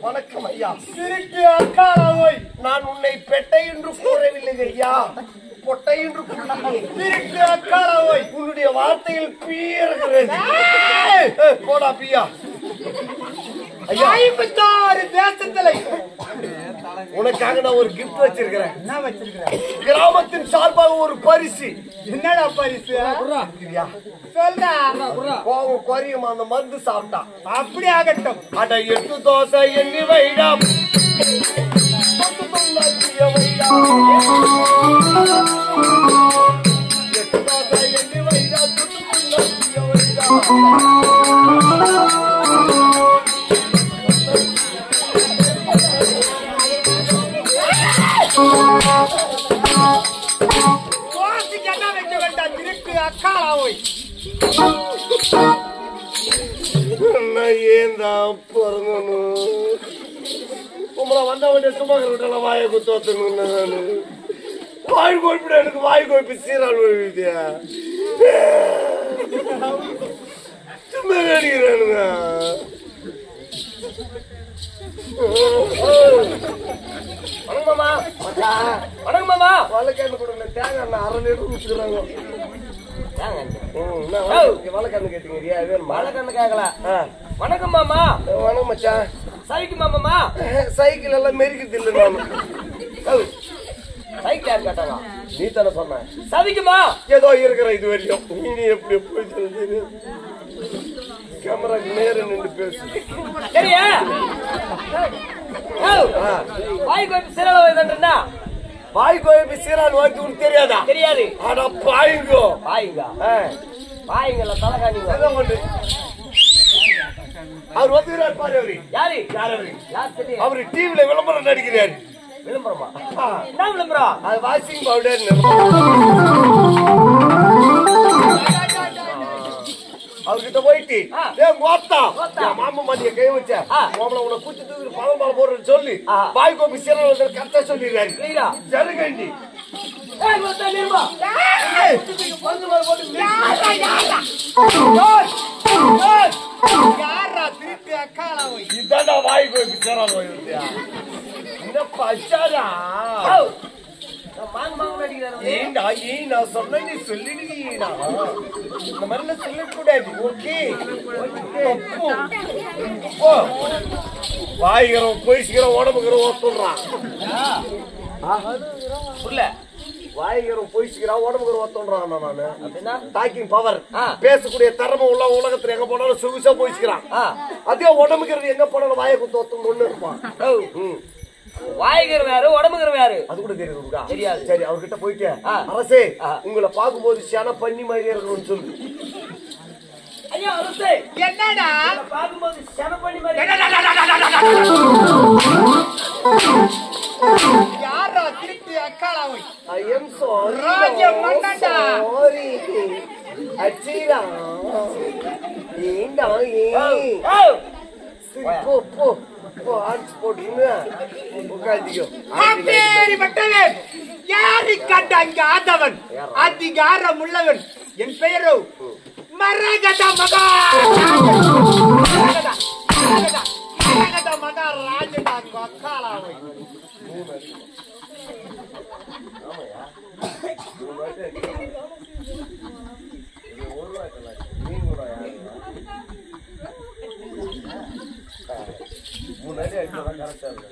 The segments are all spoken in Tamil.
வணக்கம் ஐயா. நான் உன்னை பெட்டை என்று கூறவில்லை ஐயா, பொட்டை என்று உன்னுடைய வார்த்தையில் பீறுகிறது. போடா பியா. தேசத்துல உனக்காக நான் ஒரு கிஃப்ட் வச்சிருக்கிறேன். என்ன வச்சிருக்கிறேன்? கிராமத்தின் சார்பாக ஒரு பரிசு. என்னடா பரிசு? போகும் குறையும் அந்த மருந்து சாப்பிட்டா. அப்படி ஆகட்டும். அட 8 தோசை எண்ணி வைடா, 8 தோசை எண்ணி வைடா, ஏன் பிறந்தணும் உங்களை வந்த உடனே சுமகர் விட்டால வாயை குத்தோத்தணும். வாய் கோய்ப்பிட எனக்கு வாய் கோய்ப்பு சீரால் விழுதியா சும்மா அடிக்கிறானுங்க. வணக்கம்மா. வணக்கம்மா. வழக்கண்ணு கொடுங்க. தேங்காய் எண்ணெய் 1/2 லிட்டர் ஊற்றுக்கிறாங்க. வழக்கண்ணு கேட்டீங்க. வழக்கண்ணு கேட்கல. வணக்கம் மாமா. வணக்கம் மச்சான். சைக்கிள் மாமாமா. சைக்கிள் எல்லாம் மெரிக்கிறது இல்லை. நாம சைக்கிள் யாரு கேட்டாங்க? நீ தானே சொன்ன. சதிக்குமா ஏதோ இருக்கிற இது வரையும். நீ எப்படி போய் சொல்லுது? கேமராக்கு நேரம் நின்று பேசு. சரியா? வாய் கோய்ப்பு சீராளா? வாய் கோய்ப்பு சீராள் வாய்க்கு உனக்கு தெரியாதா? தெரியாது. ஆனா பாயுங்கோ. பாயுங்க பாயுங்கல்ல தலைகாணிங்க. அவர் வந்துகிறார் பாரு. அவரு யாரு? அவரு டிவில விளம்பரம் நடிக்கிறாரு. விளம்பரமா? என்ன விளம்பரம்? அது வாஷிங் பவுடர். அவர்கிட்ட போயிட்டு மாமா மதிய கை வச்ச உன்னை குச்சி தூக்கி பழம் பால் போடுறேன்னு சொல்லி வாய் கோப்பி சீரல் கரெக்டா சொல்லிடுறாரு. ஜனகண்டி இதாண்டா வாய் கோப்பி சீரல் என்ன பச்சாரா மாங்க மாங்க நான் சொன்ன நீ சொல்லிடுவீடா. இந்த மாதிரி சொல்லக்கூடாது. ஓகே வாய்கிறோம் பொய்சிக்கிறோம் உடம்புக்கிறோம் ஒத்துடுறான். வாய்கிறோம் பொய்சிக்கிறான் உடம்புக்கிற ஒத்துடுறான். நானு அப்படின்னா டாக்கிங் பவர் பேசக்கூடிய திறமை உள்ள உலகத்துல எங்க போனாலும் சொகுசா பொய்சிக்கிறான். அதே உடம்புக்கிறது எங்க போனாலும் வாயை குத்து ஒத்து ஒண்ணு இருப்பான். வாய்கிற வேறு உடம்புகிற வேறு அது கூட தெரியுதுக்கா? தெரியாது. சரி அவர்கிட்ட போயிட்டு அரசே உங்களை பார்க்கும்போது சன பண்ணி மாதிரி இருக்கணும்னு சொல்லு. ஐயா அரசே என்னடா பார்க்கும்போது சன பண்ணி மாதிரி யாரா திருப்பி அக்காளாவை I am sorry Raja மன்னடா sorry அச்சிரா ஏண்டா போ போ ஆதவன் அதிகாரம் உள்ளவன் என் பெயரோ மரகத மகா மகா ராஜனா கொக்காலாவை முன்னாடி அடிச்சதான் கரெக்டா இருக்கு.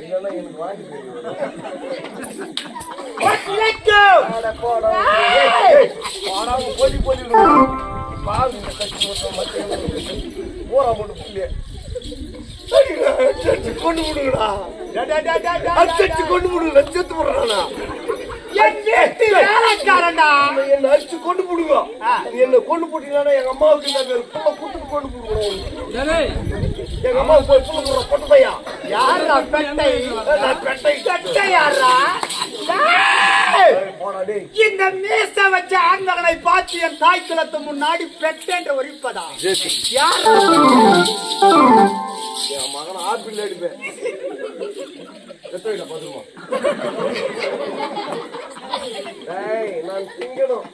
இல்லைன்னா எனக்கு வாங்கி போய் போய் பாருங்க போறா போட்டு புள்ளிய கொண்டு விடுங்கடா. கொண்டு விடுங்க லட்சத்து போடுறானா என்ன அடிச்சு கொண்டு போடுங்க. என்ன கொண்டு போட்டீங்கன்னா எங்க அம்மாவுக்கு கூட்டு கொண்டு போடுவோம். எங்க அம்மாவுக்கு போய் புள்ள போடுற பொட்டு பையா யாரா பெட்டை பெட்டை பெட்டை யாரா இந்த மீச வச்ச ஆண்மகனை பார்த்து என் தாய் குலத்து முன்னாடி பெட்டென்று ஒழிப்பதா யாரா? என் மகனை ஆப்பிள் அடிப்பேன். நான் திங்கணும்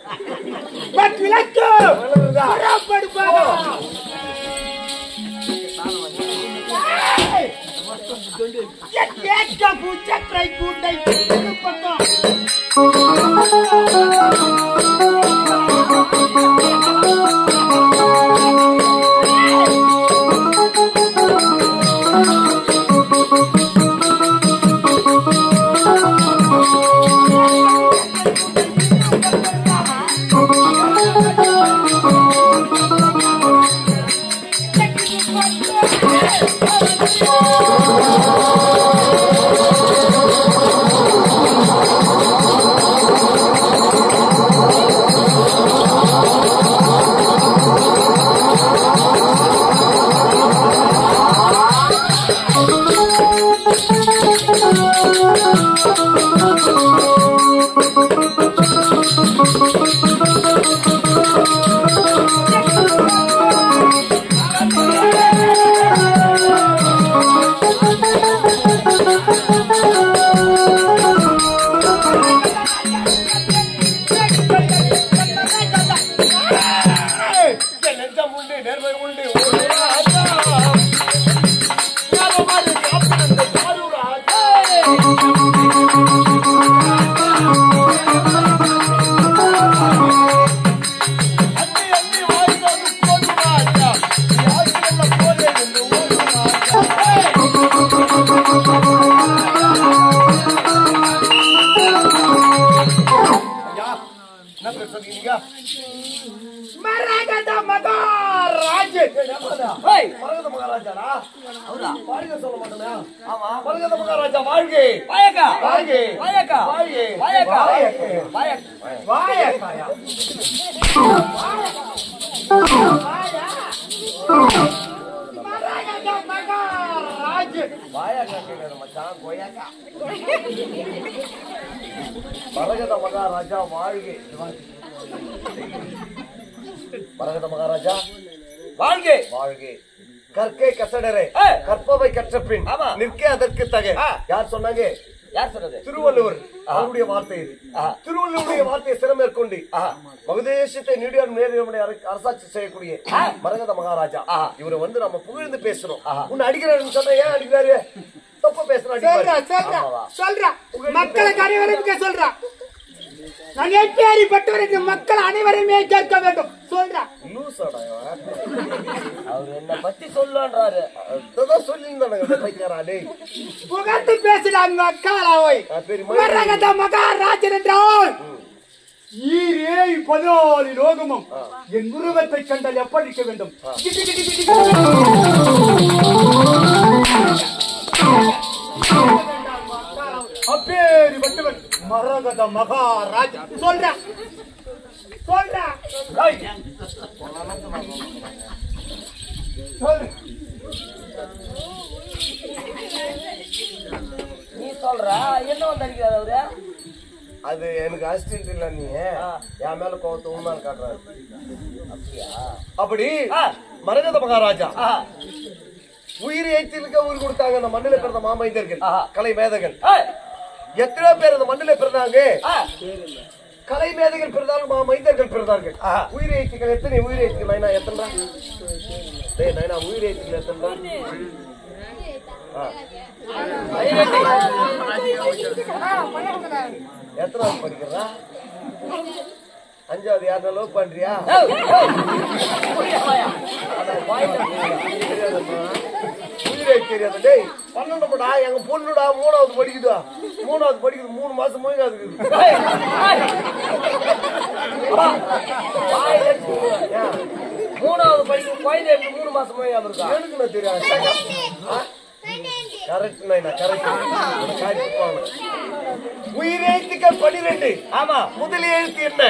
பூச்சை கூட்டை மரகத மகாராஜா வாழ்க. மரகத மகாராஜா வாழ்க வாழ்க. கற்கை கசடரே கற்பவை கற்றபின் நிற்க அதற்கு தக. யார் சொன்னாங்க? யார் சொன்னது? திருவள்ளுவர். அவருடைய வார்த்தை இது. திருவள்ளுவருடைய வார்த்தையை சிறமேற்கொண்டு மகதேசத்தை நீடிய அரசாட்சி செய்யக்கூடிய மரகத மகாராஜா இவரை வந்து நம்ம புகழ்ந்து பேசணும். உன்னை அடிக்கிறாருன்னு சொன்னா ஏன் அடிக்கிறாரு? தப்ப பேசுறான். சொல்றா மக்களுக்கு அறிவுரைக்க சொல்றா. நான் எப்பேறிப்பட்டவர் என்று மக்கள் அனைவருமே கேட்க வேண்டும். சொல்றா அவர் என்ன பத்தி சொல்லுன்றாரு. சொல்லியிருந்தானே புகழ்ந்து பேசினான் மக்களாவை. மகாராஜன் என்றால் ஈரே 14 லோகமும் என் உருவத்தை கண்டால் எப்படி இருக்க வேண்டும்? அப்பேறிப்பட்டவன் மரகத மகாராஜா. சொல்றா சொல்றா நீ சொல்ற என்ன வந்திருக்கிறார் அவரு? அது எனக்கு அசிஸ்டன்ட் இல்ல. நீ என் மேல கோவத்தை உண்மையான காட்டுறாரு. அப்படியா? அப்படி மரகத மகாராஜா உயிர் ஏற்றிலுக்க உயிர் கொடுத்தாங்க. அந்த மண்ணில பிறந்த மாமைந்தர்கள், கலை மேதைகள் எத்தனை பேர் அந்த மண்ணில பிறந்தாங்க. கலை மேதைகள் பிறந்தாலும் மாமைந்தர்கள் பிறந்தார்கள். உயிர் ஏற்றிகள் எத்தனை உயிர் ஏற்றிகள்? நைனா எத்தனை? நைனா உயிர் ஏற்றிகள் எத்தனை? எத்தனாவது படிக்கிறா? 5வது. யாருன்னா லவ் பண்றியா? உயிரை தெரியாது. டேய் 12டா எங்க பொண்ணுடா 3வது படிக்குதா? 3வது படிக்குது. 3 மாசம் போய் அதுக்கு 3வது படிக்கும் குழந்தை 3 மாசம் போய் இருக்கா? எனக்கு நான் தெரியாது. கரெக்ட் நைனா கரெக்ட். உயிரெழுத்துக்கள் 12. ஆமா. முதல் எழுத்து என்ன?